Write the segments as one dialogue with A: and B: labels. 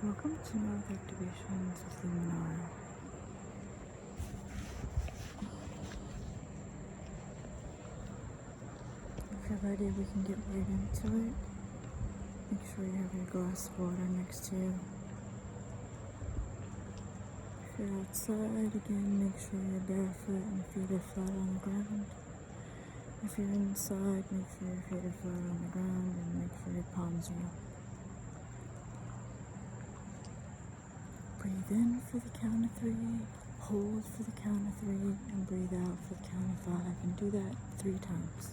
A: Welcome to North Activations with Luminara. If you're ready, we can get right into it. Make sure you have your glass of water next to you. If you're outside, again, make sure you're barefoot and your feet are flat on the ground. If you're inside, make sure your feet are flat on the ground and make sure your palms are up. Breathe in for the count of 3, hold for the count of 3, and breathe out for the count of 5, and do that 3 times.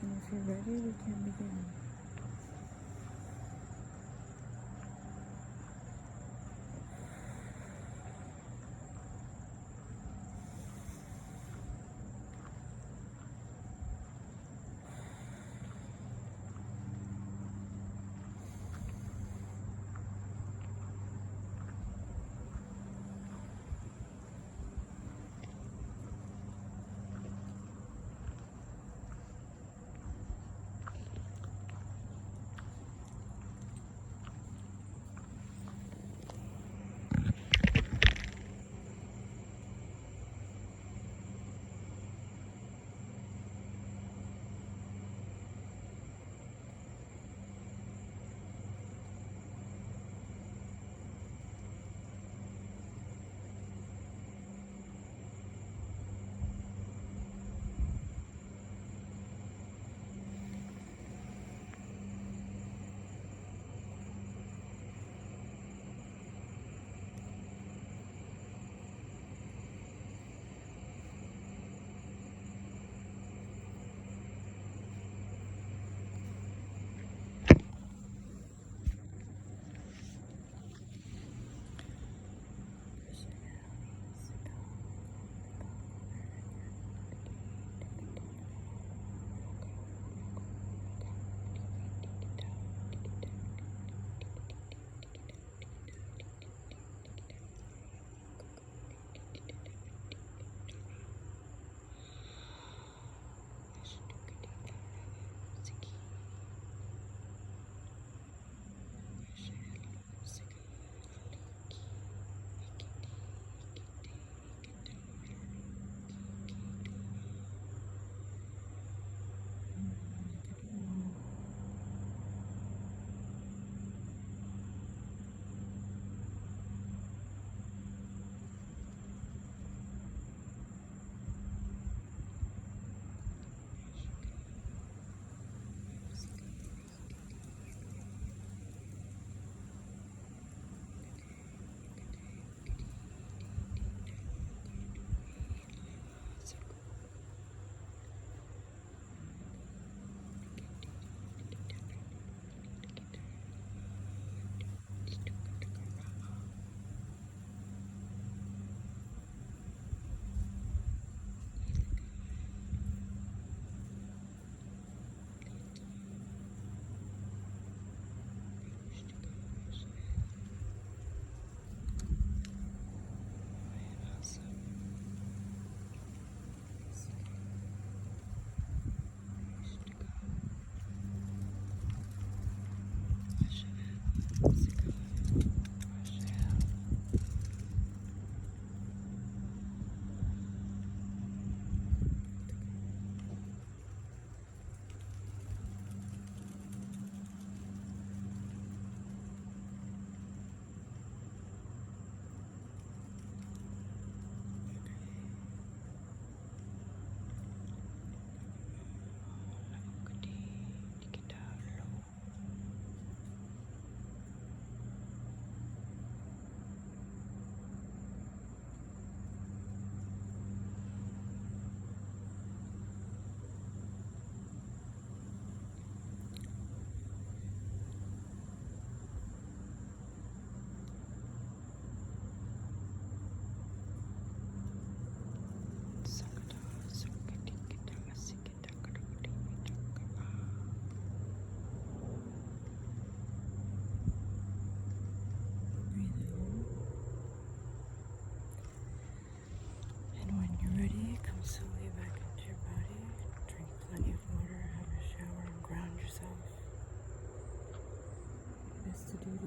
A: And if you're ready, we can begin.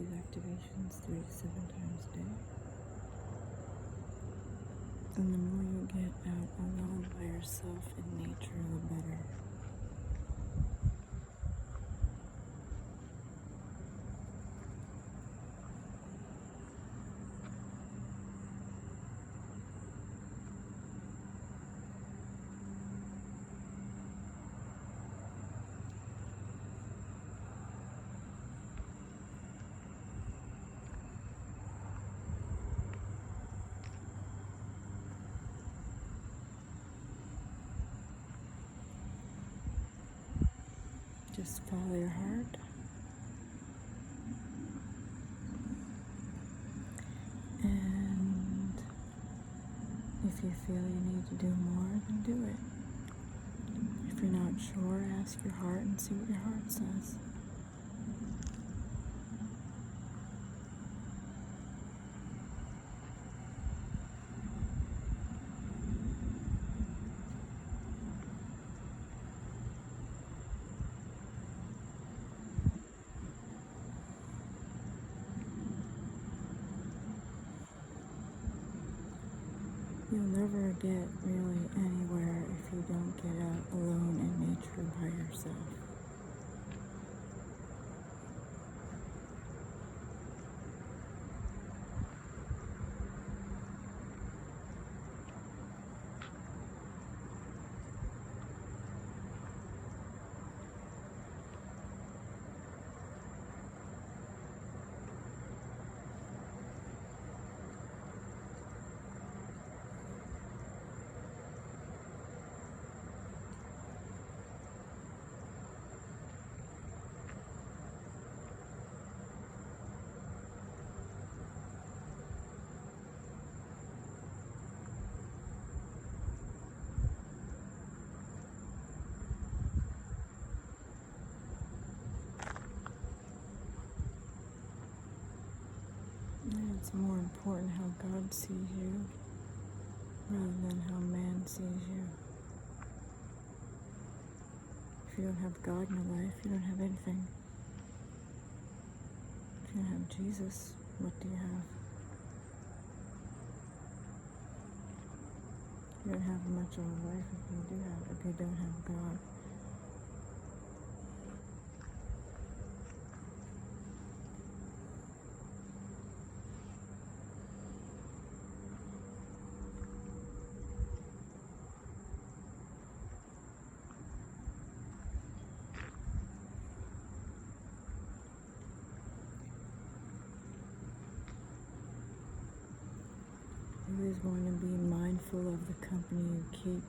A: these activations 3 to 7 times a day. And the more you get out alone by yourself in nature, the better. Just follow your heart. And if you feel you need to do more, then do it. If you're not sure, ask your heart and see what your heart says. You'll never get really anywhere if you don't get out alone in nature by yourself. And it's more important how God sees you rather than how man sees you. If you don't have God in your life, you don't have anything. If you don't have Jesus, what do you have? You don't have much of a life if you don't have God. You always want to be mindful of the company you keep.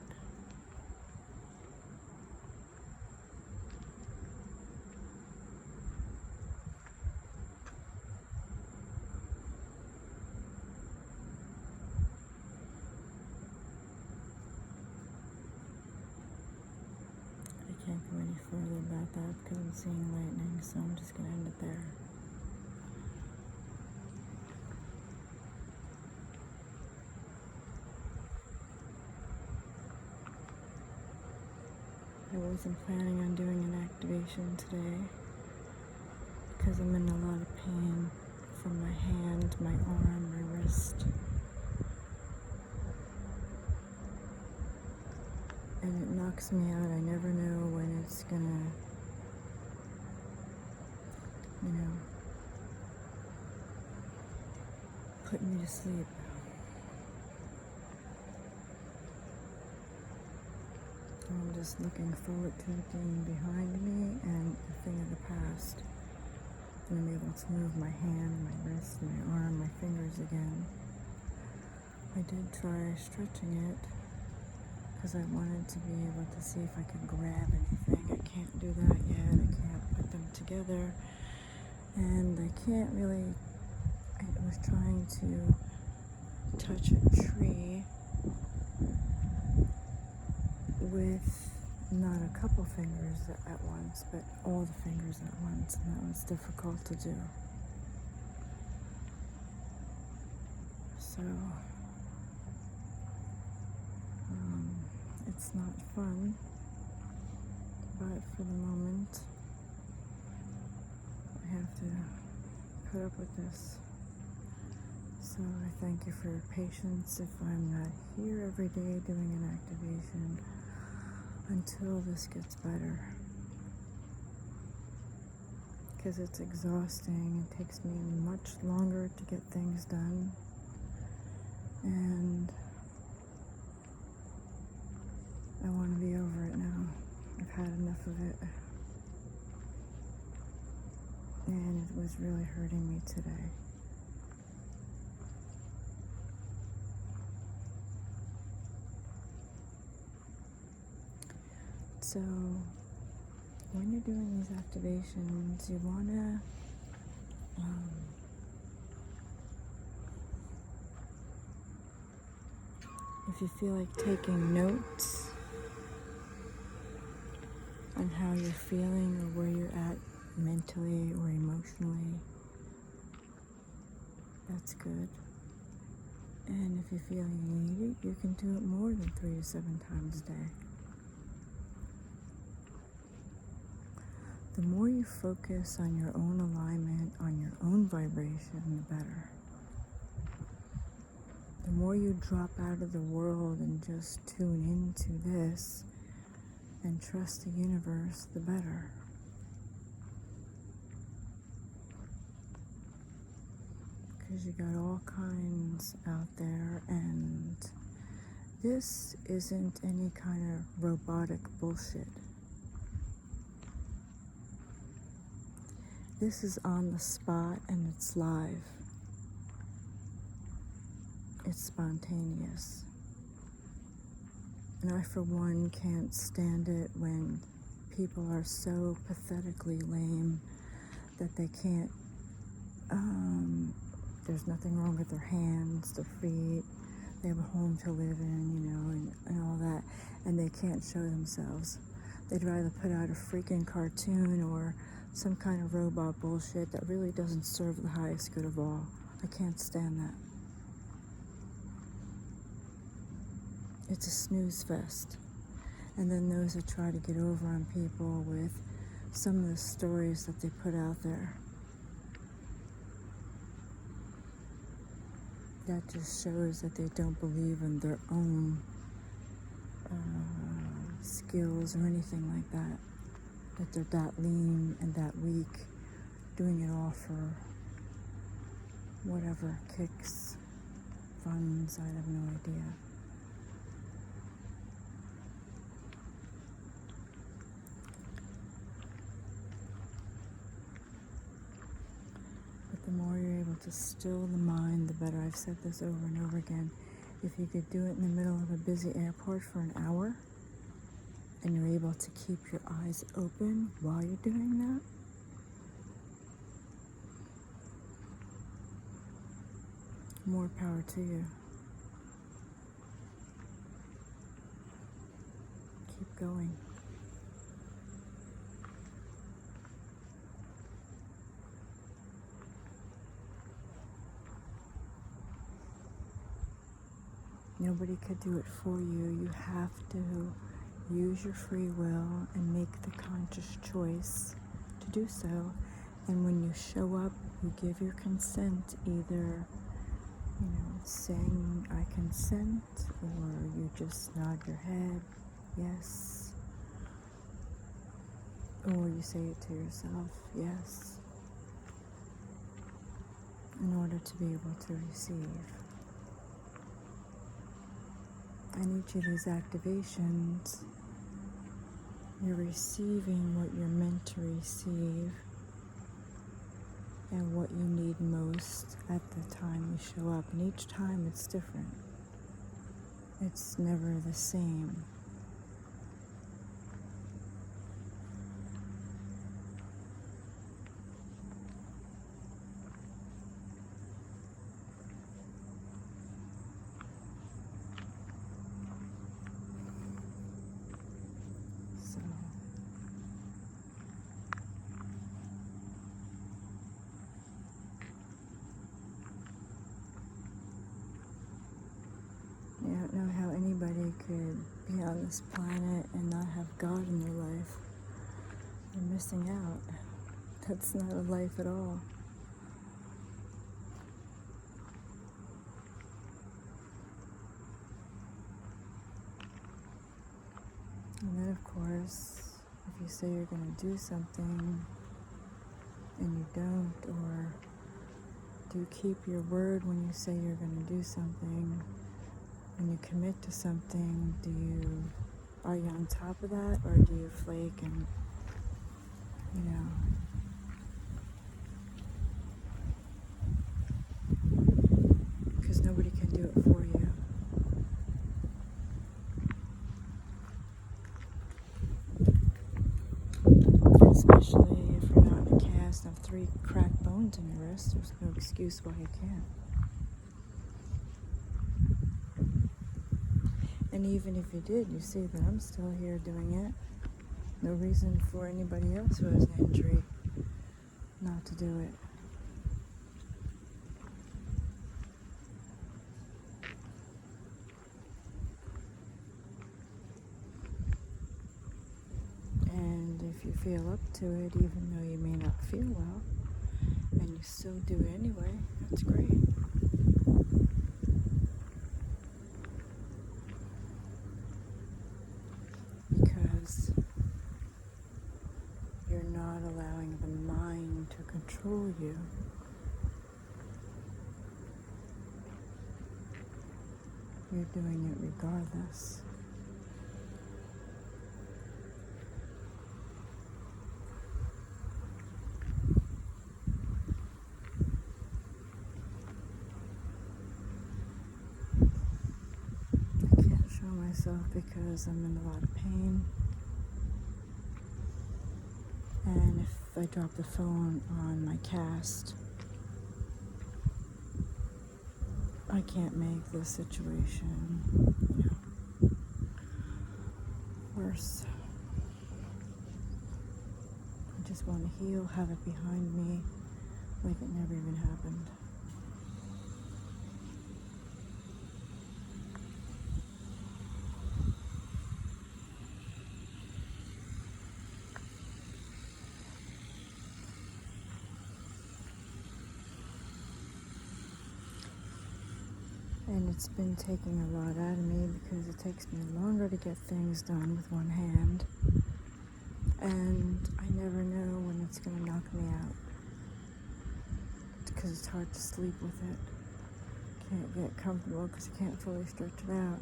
A: I can't go any further about that because I'm seeing lightning, so I'm just going to end it there. I wasn't planning on doing an activation today because I'm in a lot of pain from my hand, my arm, my wrist. And it knocks me out. I never know when it's gonna, put me to sleep. I'm just looking forward to looking behind me and a thing of the past. And I'm able to move my hand, my wrist, my arm, my fingers again. I did try stretching it because I wanted to be able to see if I could grab anything. I can't do that yet. I can't put them together. And I can't really, I was trying to touch a tree with not a couple fingers at once, but all the fingers at once, and that was difficult to do. So, it's not fun, but for the moment, I have to put up with this. So I thank you for your patience if I'm not here every day doing an activation until this gets better. Because it's exhausting. It takes me much longer to get things done. And I want to be over it now. I've had enough of it. And it was really hurting me today. So, when you're doing these activations, you want to if you feel like taking notes on how you're feeling or where you're at mentally or emotionally, that's good. And if you feel you need it, you can do it more than 3 to 7 times a day. The more you focus on your own alignment, on your own vibration, the better. The more you drop out of the world and just tune into this and trust the universe, the better. Because you got all kinds out there, and this isn't any kind of robotic bullshit. This is on the spot and it's live. It's spontaneous. And I, for one, can't stand it when people are so pathetically lame that they can't, there's nothing wrong with their hands, their feet, they have a home to live in, and all that, and they can't show themselves. They'd rather put out a freaking cartoon or some kind of robot bullshit that really doesn't serve the highest good of all. I can't stand that. It's a snooze fest. And then those that try to get over on people with some of the stories that they put out there. That just shows that they don't believe in their own skills or anything like that. That they're that lean and that weak, doing it all for whatever kicks, funds, I have no idea. But the more you're able to still the mind, the better. I've said this over and over again. If you could do it in the middle of a busy airport for an hour, and you're able to keep your eyes open while you're doing that, more power to you. Keep going. Nobody could do it for you. You have to use your free will and make the conscious choice to do so. And when you show up, you give your consent, either, saying I consent, or you just nod your head, yes. Or you say it to yourself, yes. In order to be able to receive. And each of these activations, you're receiving what you're meant to receive and what you need most at the time you show up. And each time it's different. It's never the same. I don't know how anybody could be on this planet and not have God in their life. You're missing out. That's not a life at all. And then, of course, if you say you're going to do something and you don't, or do you keep your word when you say you're going to do something? When you commit to something, are you on top of that, or do you flake and, you know? Because nobody can do it for you. Especially if you're not in a cast of 3 cracked bones in your wrist, there's no excuse why you can't. And even if you did, you see that I'm still here doing it. No reason for anybody else who has an injury not to do it. And if you feel up to it, even though you may not feel well, and you still do it anyway, that's great. Because you're not allowing the mind to control you. You're doing it regardless. I can't show myself because I'm in a lot of pain. And if I drop the phone on my cast, I can't make the situation, worse. I just want to heal, have it behind me, like it never even happened. And it's been taking a lot out of me because it takes me longer to get things done with one hand. And I never know when it's going to knock me out. Because it's hard to sleep with it. Can't get comfortable because I can't fully stretch it out.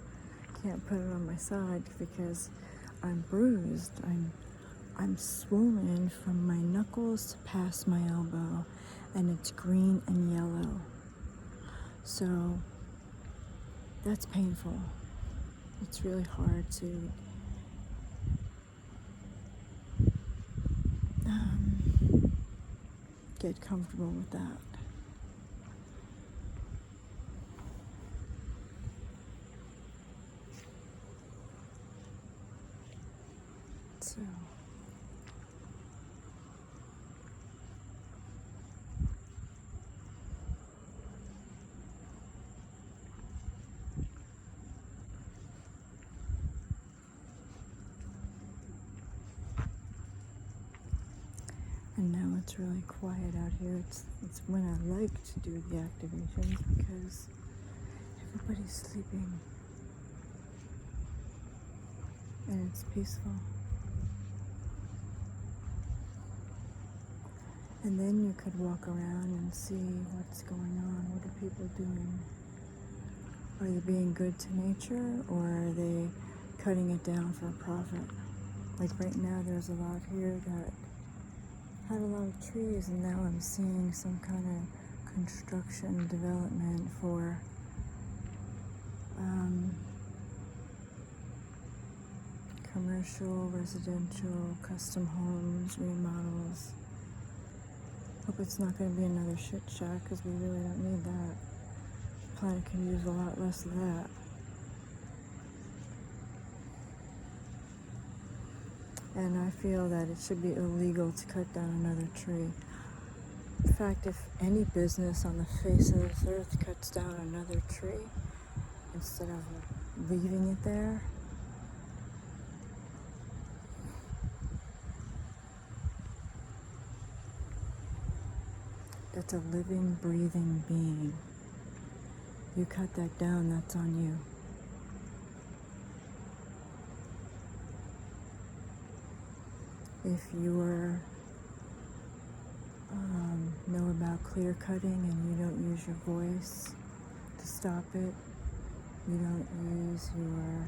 A: Can't put it on my side because I'm bruised. I'm swollen from my knuckles to past my elbow. And it's green and yellow. So that's painful. It's really hard to get comfortable with that. So and now it's really quiet out here. It's when I like to do the activations because everybody's sleeping and it's peaceful. And then you could walk around and see what's going on. What are people doing? Are they being good to nature, or are they cutting it down for a profit? Like right now there's a lot here that had a lot of trees, and now I'm seeing some kind of construction development for commercial, residential, custom homes, remodels. Hope it's not going to be another shit shack because we really don't need that. The planet can use a lot less of that. And I feel that it should be illegal to cut down another tree. In fact, if any business on the face of this earth cuts down another tree instead of leaving it there, that's a living, breathing being. You cut that down, that's on you. If you know about clear cutting and you don't use your voice to stop it, you don't use your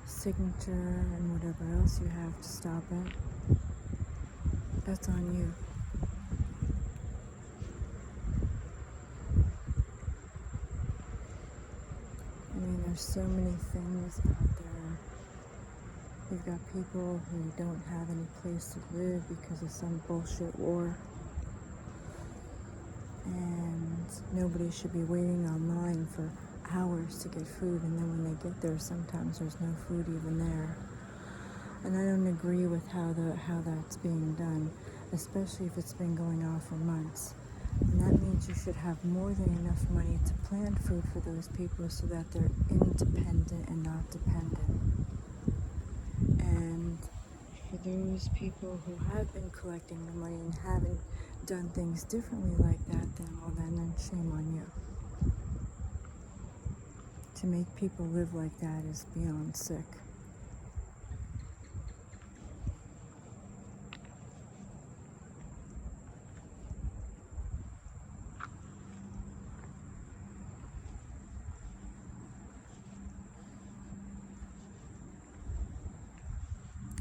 A: signature and whatever else you have to stop it, that's on you. I mean, there's so many things out there. You've got people who don't have any place to live because of some bullshit war. And nobody should be waiting online for hours to get food, and then when they get there, sometimes there's no food even there. And I don't agree with how that's being done, especially if it's been going on for months. And that means you should have more than enough money to plan food for those people so that they're independent and not dependent. And for those people who have been collecting the money and haven't done things differently like that, then shame on you. To make people live like that is beyond sick.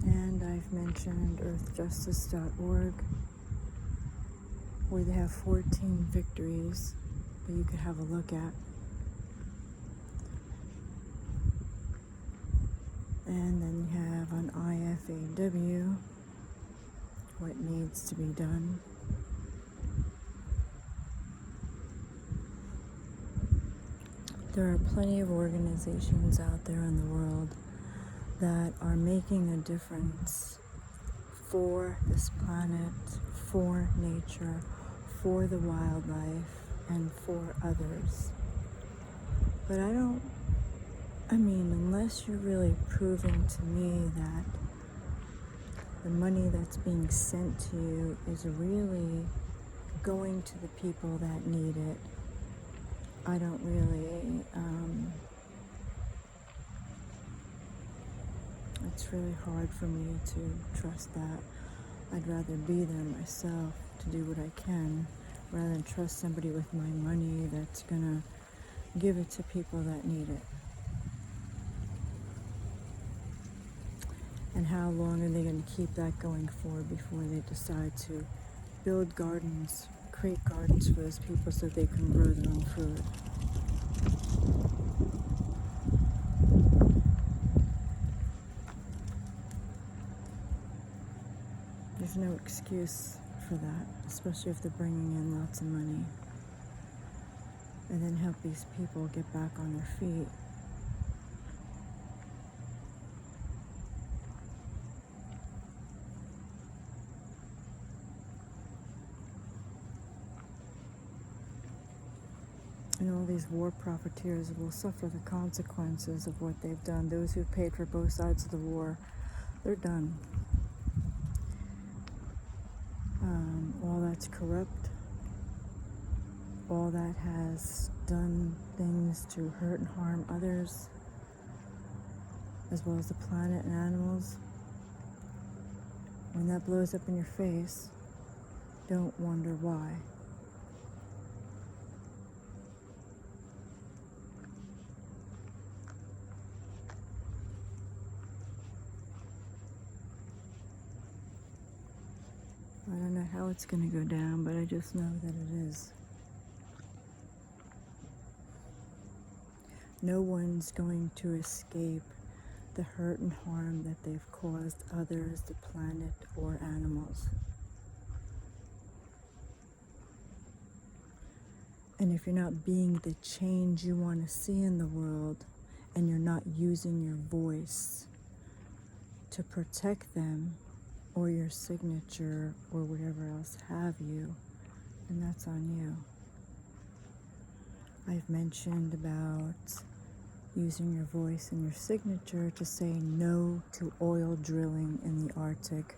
A: And I've mentioned earthjustice.org, where they have 14 victories that you could have a look at. And then you have on IFAW what needs to be done. There are plenty of organizations out there in the world that are making a difference for this planet, for nature, for the wildlife, and for others. But unless you're really proving to me that the money that's being sent to you is really going to the people that need it, I don't really, it's really hard for me to trust that. I'd rather be there myself to do what I can rather than trust somebody with my money that's gonna give it to people that need it. And how long are they going to keep that going for before they decide to build gardens, create gardens for those people so they can grow their own food? There's no excuse for that, especially if they're bringing in lots of money. And then help these people get back on their feet. And all these war profiteers will suffer the consequences of what they've done. Those who've paid for both sides of the war, they're done. All that's corrupt, all that has done things to hurt and harm others, as well as the planet and animals, when that blows up in your face, don't wonder why. I don't know how it's going to go down, but I just know that it is. No one's going to escape the hurt and harm that they've caused others, the planet, or animals. And if you're not being the change you want to see in the world, and you're not using your voice to protect them, or your signature, or whatever else have you, then that's on you. I've mentioned about using your voice and your signature to say no to oil drilling in the Arctic.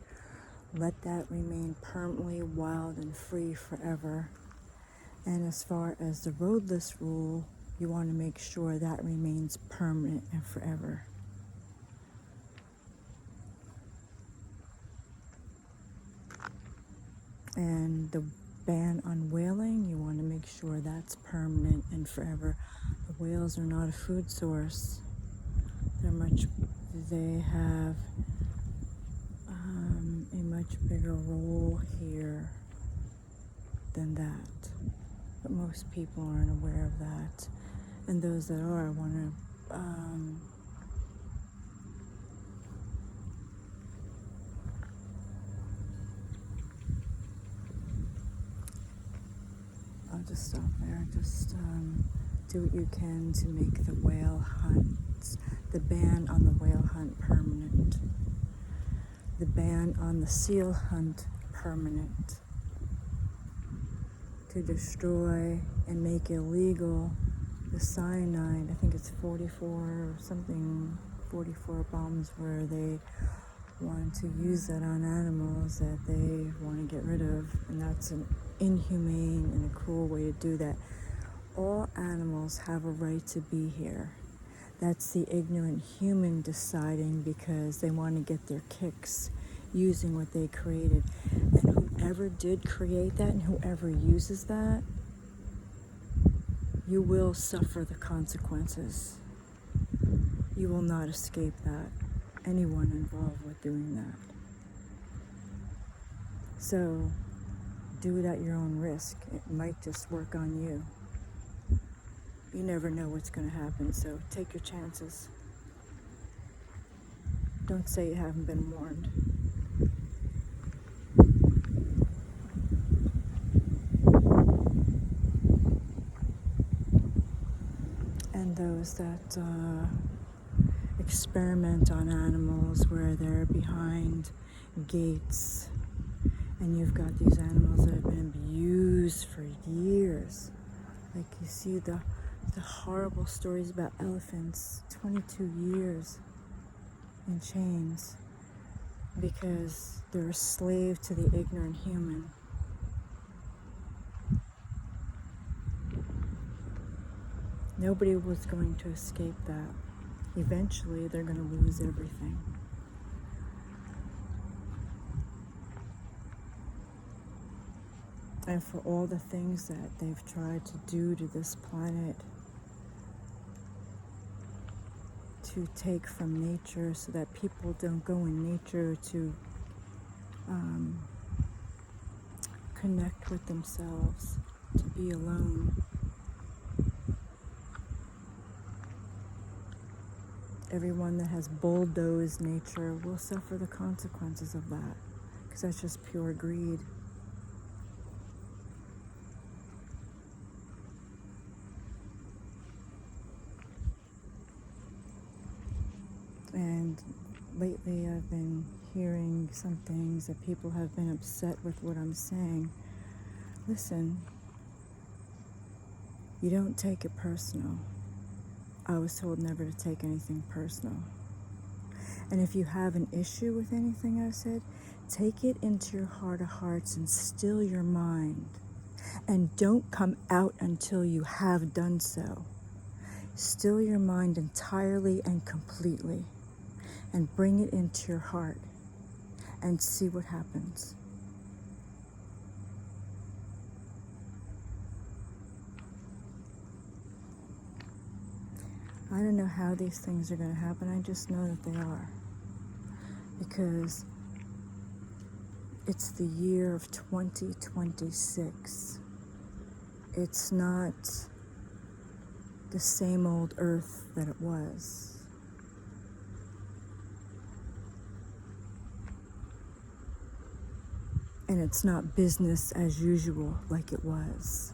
A: Let that remain permanently wild and free forever. And as far as the roadless rule, you want to make sure that remains permanent and forever. And the ban on whaling, you want to make sure that's permanent and forever. The whales are not a food source. They have a much bigger role here than that. But most people aren't aware of that. And those that are want to I'll just stop there. Just do what you can to make the whale hunt, the ban on the whale hunt permanent, the ban on the seal hunt permanent, to destroy and make illegal the cyanide. I think it's 44 bombs where they want to use that on animals that they want to get rid of, and that's an inhumane and a cruel way to do that. All animals have a right to be here. That's the ignorant human deciding because they want to get their kicks using what they created. And whoever did create that and whoever uses that, you will suffer the consequences. You will not escape that. Anyone involved with doing that. So do it at your own risk. It might just work on you. You never know what's going to happen, so take your chances. Don't say you haven't been warned. And those that experiment on animals where they're behind gates and you've got these animals that have been abused for years. Like you see the horrible stories about elephants, 22 years in chains because they're a slave to the ignorant human. Nobody was going to escape that. Eventually, they're going to lose everything. And for all the things that they've tried to do to this planet, to take from nature so that people don't go in nature to connect with themselves, to be alone. Everyone that has bulldozed nature will suffer the consequences of that, because that's just pure greed. And lately I've been hearing some things that people have been upset with what I'm saying. Listen, you don't take it personal. I was told never to take anything personal. And if you have an issue with anything I said, take it into your heart of hearts and still your mind. And don't come out until you have done so. Still your mind entirely and completely. And bring it into your heart and see what happens. I don't know how these things are going to happen. I just know that they are. Because it's the year of 2026. It's not the same old Earth that it was. And it's not business as usual like it was.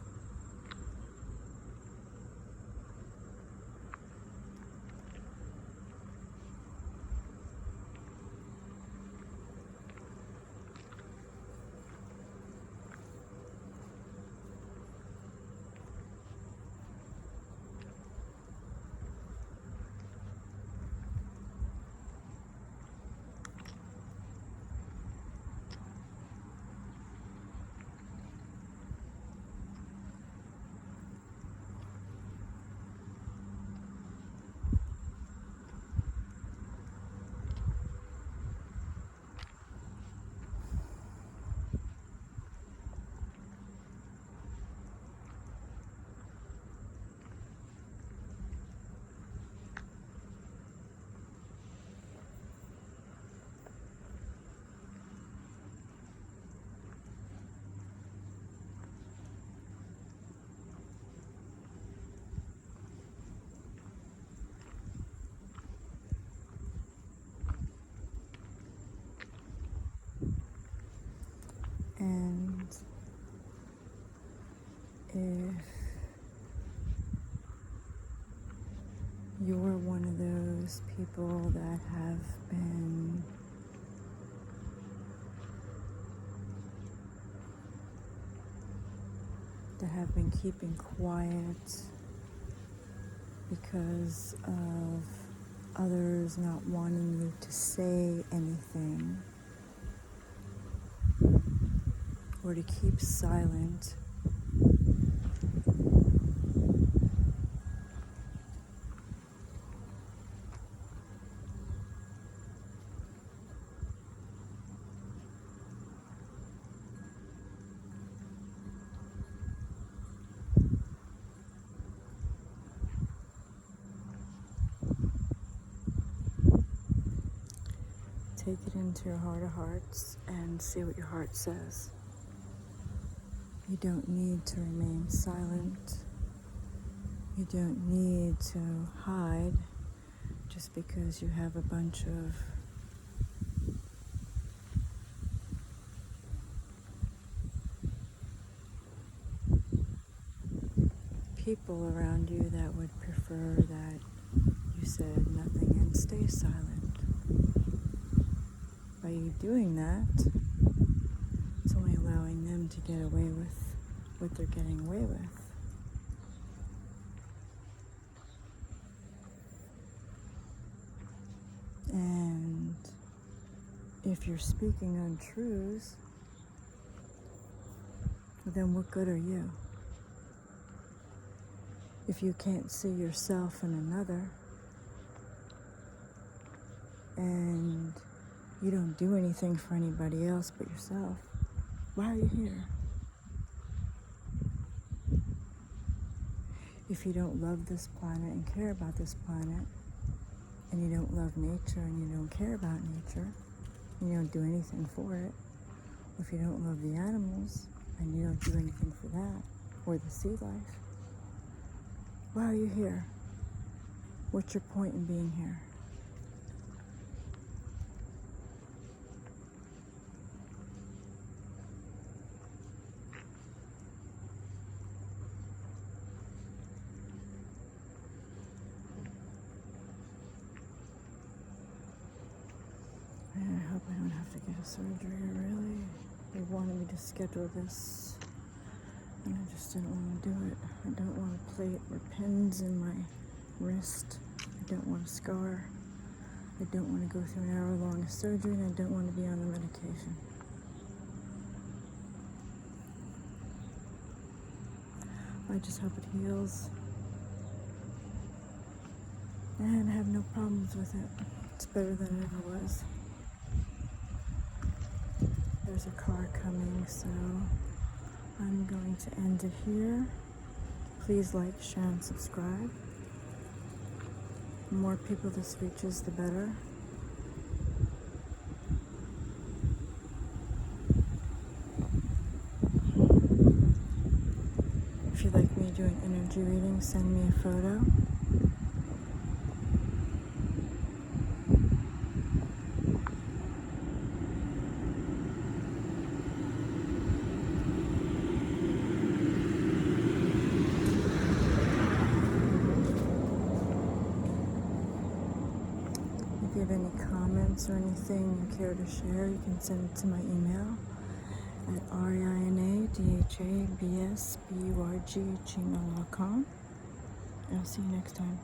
A: those people that have been keeping quiet because of others not wanting you to say anything or to keep silent. Take it into your heart of hearts and see what your heart says. You don't need to remain silent. You don't need to hide just because you have a bunch of people around you that would prefer that you said nothing and stay silent. By you doing that, it's only allowing them to get away with what they're getting away with. And if you're speaking untruths, then what good are you? If you can't see yourself in another, and you don't do anything for anybody else but yourself, why are you here? If you don't love this planet and care about this planet, and you don't love nature and you don't care about nature, and you don't do anything for it, or if you don't love the animals and you don't do anything for that, or the sea life, why are you here? What's your point in being here? I hope I don't have to get a surgery, really. They wanted me to schedule this, and I just didn't want to do it. I don't want a plate or pins in my wrist. I don't want a scar. I don't want to go through an hour-long surgery, and I don't want to be on the medication. I just hope it heals. And I have no problems with it. It's better than it ever was. There's a car coming, so I'm going to end it here. Please like, share, and subscribe. The more people this reaches, the better. If you'd like me to do an energy reading, send me a photo. If you have any comments or anything you care to share, you can send it to my email at reinadhabsburg@gmail.com. I'll see you next time.